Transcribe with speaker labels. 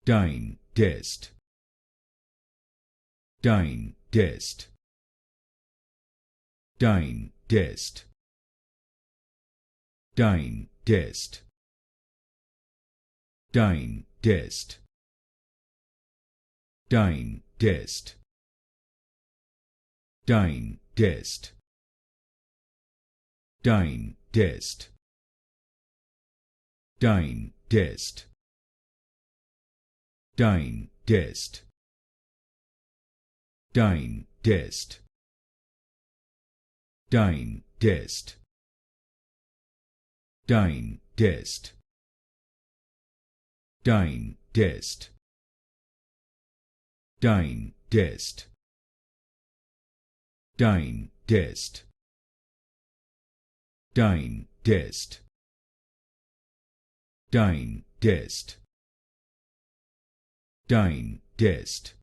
Speaker 1: Tine Test. Tine Test. Tine Test. Tine Test. Tine Test. Tine Test. Tine Test. Tine Test. Tine Test. Tine Test. Tine Test. Tine Test. Tine Test. Tine Test. Tine Test. Tine Test. Tine Test. Tine Test. Tine Test.